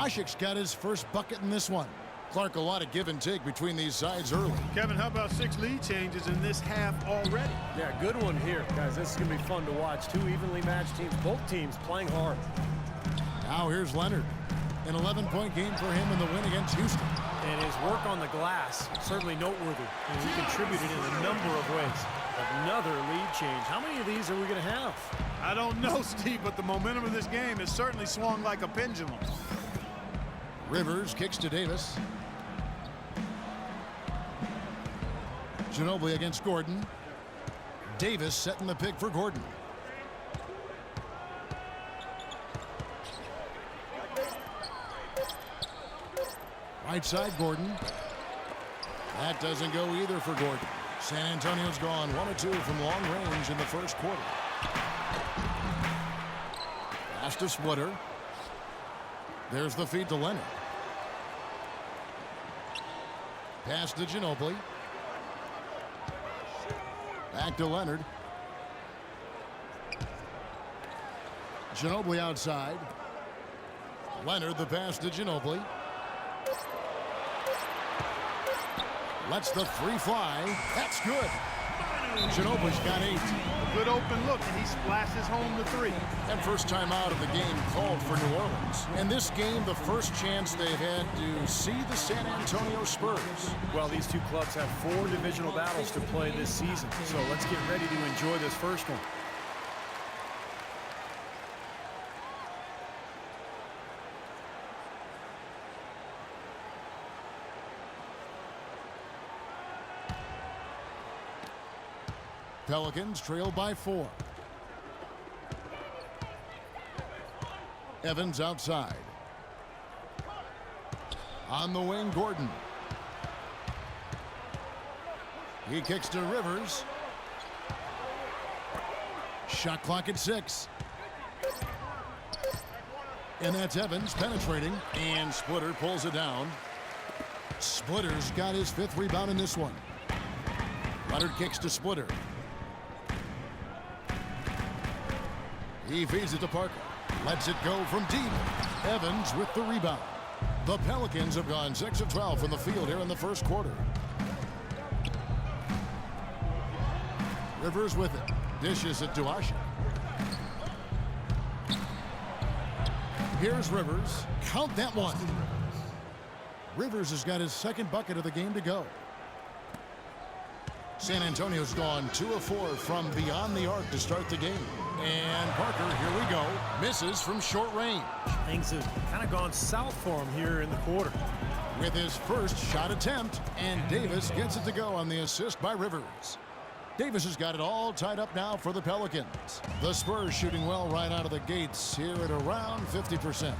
Ashik's got his first bucket in this one. Clark, a lot of give and take between these sides early. Kevin, how about 6 lead changes in this half already? Yeah, good one here, guys. This is going to be fun to watch. Two evenly matched teams, both teams playing hard. Now here's Leonard. An 11-point game for him in the win against Houston. And his work on the glass, certainly noteworthy. And he contributed in a number of ways. Another lead change. How many of these are we going to have? I don't know, Steve, but the momentum of this game has certainly swung like a pendulum. Rivers kicks to Davis. Ginobili against Gordon. Davis setting the pick for Gordon. Right side, Gordon. That doesn't go either for Gordon. San Antonio's gone 1 of 2 from long range in the first quarter. Pass to Splitter. There's the feed to Leonard. Pass to Ginobili. Back to Leonard. Ginobili outside. Leonard the pass to Ginobili. Lets the three fly. That's good. Ginobili's got 8. A good open look, and he splashes home the 3. And first time out of the game called for New Orleans. And this game, the first chance they've had to see the San Antonio Spurs. Well, these two clubs have 4 divisional battles to play this season. So let's get ready to enjoy this first one. Pelicans trail by 4. Evans outside. On the wing, Gordon. He kicks to Rivers. Shot clock at 6. And that's Evans penetrating. And Splitter pulls it down. Splitter's got his 5th rebound in this one. Leonard kicks to Splitter. He feeds it to Parker. Lets it go from deep. Evans with the rebound. The Pelicans have gone 6 of 12 from the field here in the first quarter. Rivers with it. Dishes it to Ashik. Here's Rivers. Count that one. Rivers has got his 2nd bucket of the game to go. San Antonio's gone 2 of 4 from beyond the arc to start the game. And Parker, here we go, misses from short range. Things have kind of gone south for him here in the quarter. With his first shot attempt, and Davis gets it to go on the assist by Rivers. Davis has got it all tied up now for the Pelicans. The Spurs shooting well right out of the gates here at around 50%.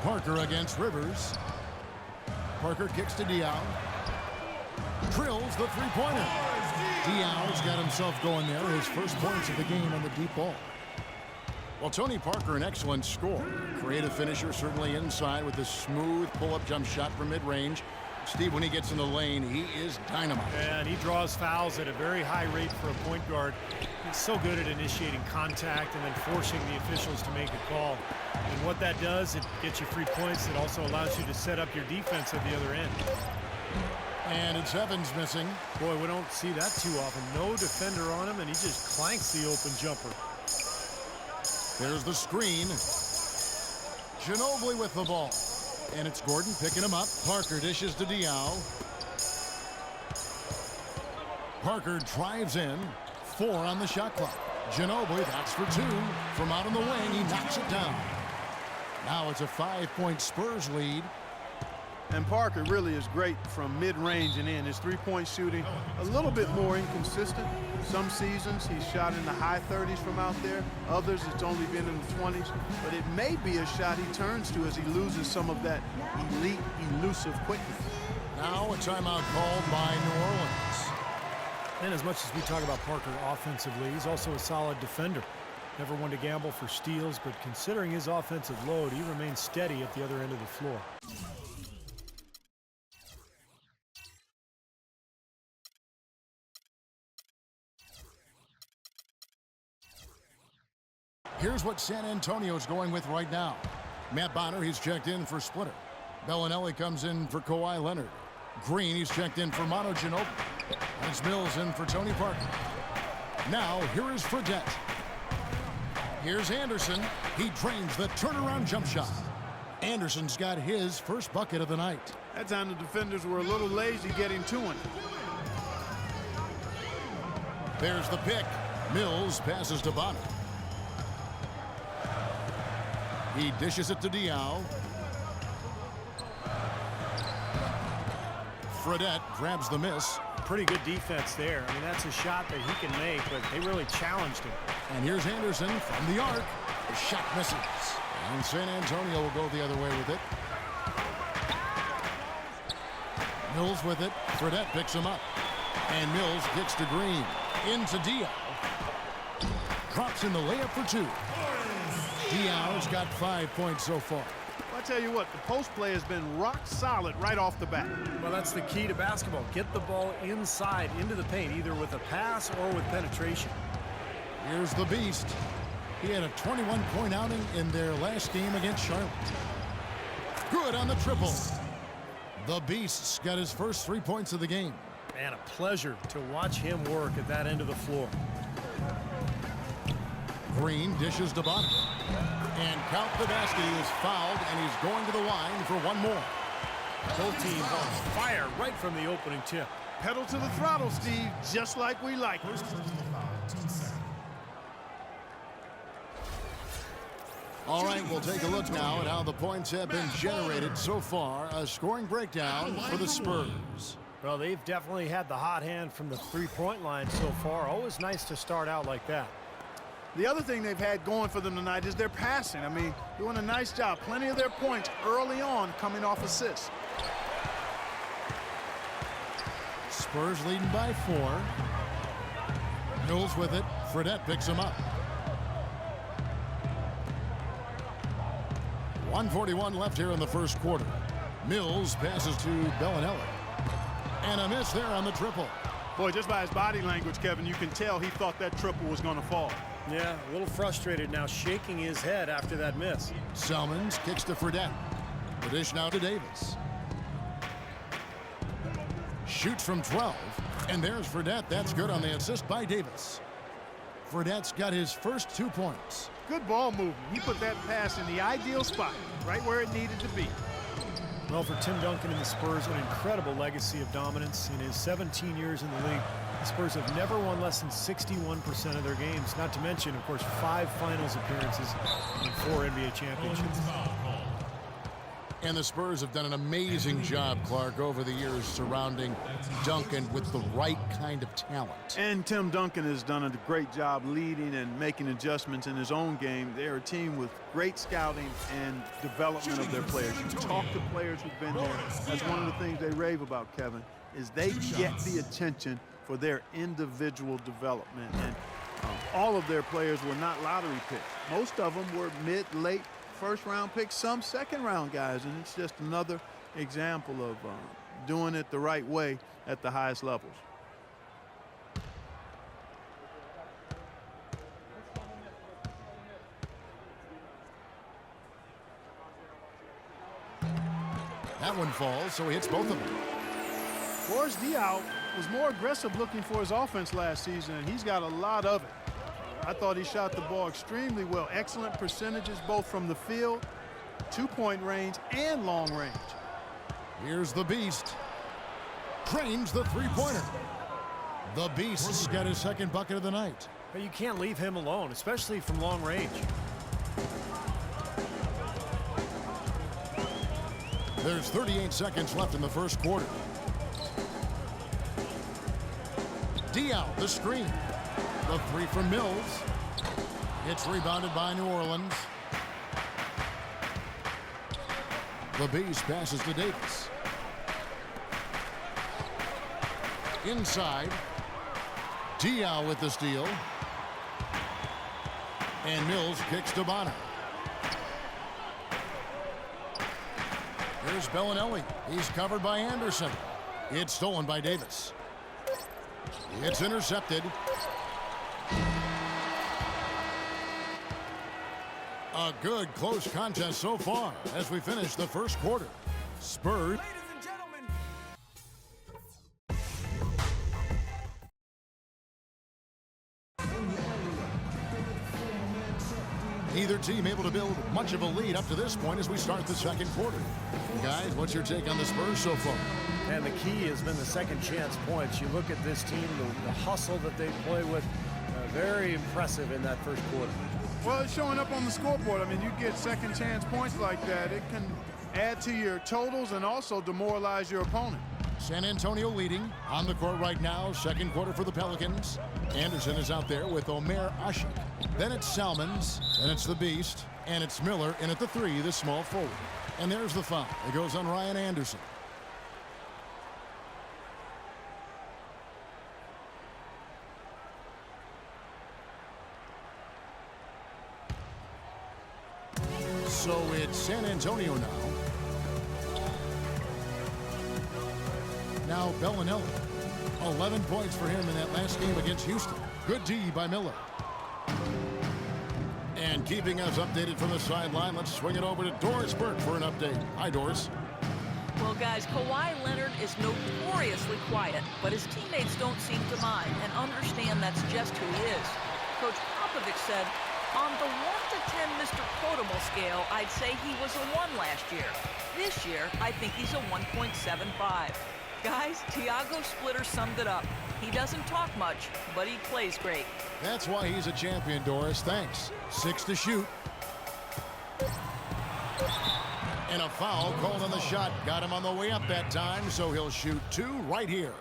Parker against Rivers. Parker kicks to Diaw. Drills the three-pointer. Diaw's got himself going there. His first points of the game on the deep ball. Well, Tony Parker, an excellent scorer. Creative finisher, certainly inside with a smooth pull-up jump shot from mid-range. Steve, when he gets in the lane, he is dynamite. And he draws fouls at a very high rate for a point guard. He's so good at initiating contact and then forcing the officials to make a call. And what that does, it gets you free points. It also allows you to set up your defense at the other end. And it's Evans missing. Boy, we don't see that too often. No defender on him, and he just clanks the open jumper. There's the screen. Ginobili with the ball. And it's Gordon picking him up. Parker dishes to Diaw. Parker drives in. 4 on the shot clock. Ginobili, that's for 2. From out on the wing, he knocks it down. Now it's a 5-point Spurs lead. And Parker really is great from mid-range and in. His three-point shooting a little bit more inconsistent. Some seasons he's shot in the high 30s from out there. Others it's only been in the 20s. But it may be a shot he turns to as he loses some of that elite, elusive quickness. Now a timeout called by New Orleans. And as much as we talk about Parker offensively, he's also a solid defender. Never one to gamble for steals, but considering his offensive load, he remains steady at the other end of the floor. Here's what San Antonio's going with right now. Matt Bonner, he's checked in for Splitter. Bellinelli comes in for Kawhi Leonard. Green, he's checked in for Manu Ginobili. And it's Mills in for Tony Parker. Now, here is Fredette. Here's Anderson. He drains the turnaround jump shot. Anderson's got his first bucket of the night. That time the defenders were a little lazy getting to him. There's the pick. Mills passes to Bonner. He dishes it to Diaw. Fredette grabs the miss. Pretty good defense there. I mean, that's a shot that he can make, but they really challenged him. And here's Anderson from the arc. The shot misses. And San Antonio will go the other way with it. Mills with it. Fredette picks him up. And Mills kicks to Green. Into Diaw. Drops in the layup for two. Diaw's got 5 points so far. I tell you what, the post play has been rock solid right off the bat. Well, that's the key to basketball. Get the ball inside, into the paint, either with a pass or with penetration. Here's the Beast. He had a 21-point outing in their last game against Charlotte. Good on the triple. The Beast's got his first 3 points of the game. Man, a pleasure to watch him work at that end of the floor. Green dishes to Bonner. And count the basket. He was fouled, and he's going to the line for one more. Both teams on fire right from the opening tip. Pedal to the throttle, Steve, just like we like it. All right, we'll take a look now at how the points have been generated so far. A scoring breakdown for the Spurs. Well, they've definitely had the hot hand from the three-point line so far. Always nice to start out like that. The other thing they've had going for them tonight is their passing. I mean, doing a nice job. Plenty of their points early on coming off assists. Spurs leading by 4. Mills with it. Fredette picks him up. 1:41 left here in the first quarter. Mills passes to Bellinelli. And a miss there on the triple. Boy, just by his body language, Kevin, you can tell he thought that triple was going to fall. Yeah, a little frustrated now, shaking his head after that miss. Selmans kicks to Fredette. The dish now to Davis. Shoots from 12. And there's Fredette. That's good on the assist by Davis. Fredette's got his first 2 points. Good ball movement. He put that pass in the ideal spot, right where it needed to be. Well, for Tim Duncan and the Spurs, an incredible legacy of dominance. In his 17 years in the league, the Spurs have never won less than 61% of their games. Not to mention, of course, 5 finals appearances and 4 NBA championships. And the Spurs have done an amazing job, Clark, over the years surrounding Duncan with the right kind of talent. And Tim Duncan has done a great job leading and making adjustments in his own game. They're a team with great scouting and development of their players. You talk to players who've been there. That's one of the things they rave about, Kevin, is they get the attention for their individual development. And all of their players were not lottery picks. Most of them were mid, late, first-round picks, some second-round guys, and it's just another example of doing it the right way at the highest levels. That one falls, so he hits both of them. Boris Diaw was more aggressive looking for his offense last season, and he's got a lot of it. I thought he shot the ball extremely well. Excellent percentages both from the field, 2-point range, and long range. Here's the Beast. Drains the three-pointer. The Beast's got his second bucket of the night. But you can't leave him alone, especially from long range. There's 38 seconds left in the first quarter. Diaw, the screen. The 3 from Mills. It's rebounded by New Orleans. The Beast passes to Davis. Inside. Diaw with the steal. And Mills kicks to Bonner. Here's Bellinelli. He's covered by Anderson. It's stolen by Davis. It's intercepted. A good close contest so far as we finish the first quarter. Spurs. Ladies and gentlemen. Neither team able to build much of a lead up to this point as we start the second quarter. Guys, what's your take on the Spurs so far? And the key has been the second chance points. You look at this team, the hustle that they play with, very impressive in that first quarter. Well, it's showing up on the scoreboard. I mean, you get second chance points like that, it can add to your totals and also demoralize your opponent. San Antonio leading on the court right now. Second quarter for the Pelicans. Anderson is out there with Omer Ashik. Then it's Salmons, and it's the Beast, and it's Miller in at the 3, the small forward. And there's the foul. It goes on Ryan Anderson. So it's San Antonio now. Now Bellinelli. 11 points for him in that last game against Houston. Good D by Miller. And keeping us updated from the sideline, let's swing it over to Doris Burke for an update. Hi, Doris. Well, guys, Kawhi Leonard is notoriously quiet, but his teammates don't seem to mind and understand that's just who he is. Coach Popovich said, on the 1 to 10 Mr. Quotable scale, I'd say he was a 1 last year. This year, I think he's a 1.75. Guys, Tiago Splitter summed it up. He doesn't talk much, but he plays great. That's why he's a champion, Doris. Thanks. 6 to shoot. And a foul called on the shot. Got him on the way up that time, so he'll shoot 2 right here.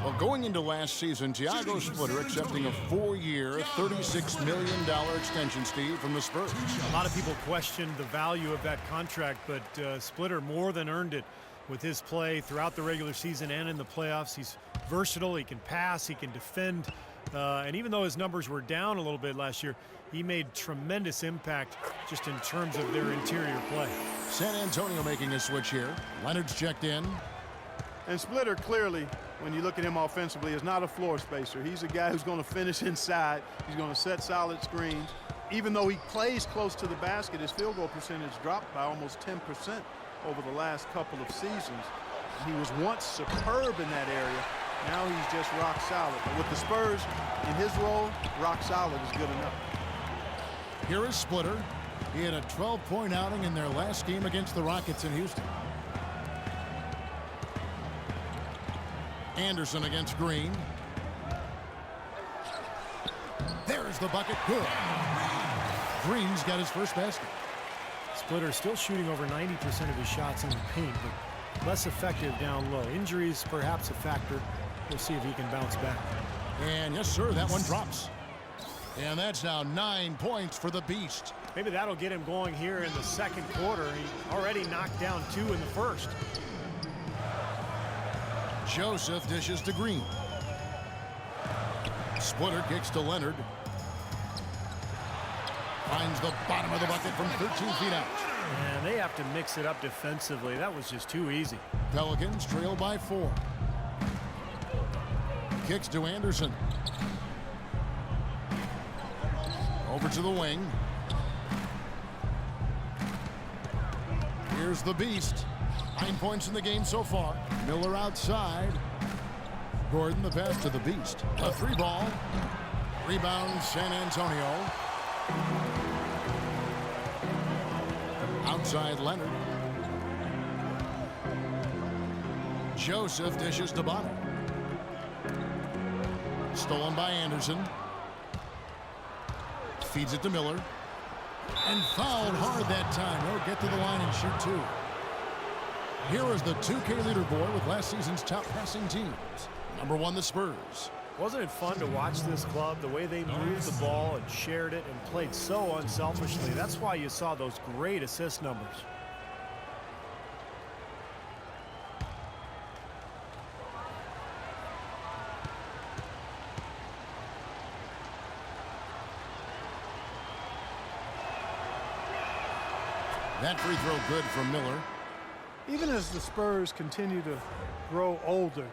Well, going into last season, Tiago Splitter accepting a 4-year, $36 million extension, Steve, from the Spurs. A lot of people questioned the value of that contract, but Splitter more than earned it with his play throughout the regular season and in the playoffs. He's versatile, he can pass, he can defend, and even though his numbers were down a little bit last year, he made tremendous impact just in terms of their interior play. San Antonio making a switch here. Leonard's checked in. And Splitter clearly, when you look at him offensively, is not a floor spacer. He's a guy who's going to finish inside. He's going to set solid screens. Even though he plays close to the basket, his field goal percentage dropped by almost 10% over the last couple of seasons. He was once superb in that area. Now he's just rock solid. But with the Spurs in his role, rock solid is good enough. Here is Splitter. He had a 12-point outing in their last game against the Rockets in Houston. Anderson against Green. There's the bucket. Good. Green's got his first basket. Splitter still shooting over 90% of his shots in the paint, but less effective down low. Injuries perhaps a factor. We'll see if he can bounce back. And yes, sir, that one drops. And that's now 9 points for the Beast. Maybe that'll get him going here in the second quarter. He already knocked down 2 in the first. Joseph dishes to Green. Splitter kicks to Leonard. Finds the bottom of the bucket from 13 feet out. And they have to mix it up defensively. That was just too easy. Pelicans trail by 4. Kicks to Anderson. Over to the wing. Here's the Beast. 9 points in the game so far. Miller outside. Gordon the pass to the Beast. A 3-ball. Rebound San Antonio. Outside Leonard. Joseph dishes to Bonner. Stolen by Anderson. Feeds it to Miller. And fouled hard that time. He'll get to the line and shoot 2. Here is the 2K leaderboard with last season's top passing teams. Number 1, the Spurs. Wasn't it fun to watch this club, the way they moved the ball and shared it and played so unselfishly? That's why you saw those great assist numbers. That free throw good from Miller. Even as the Spurs continue to grow older,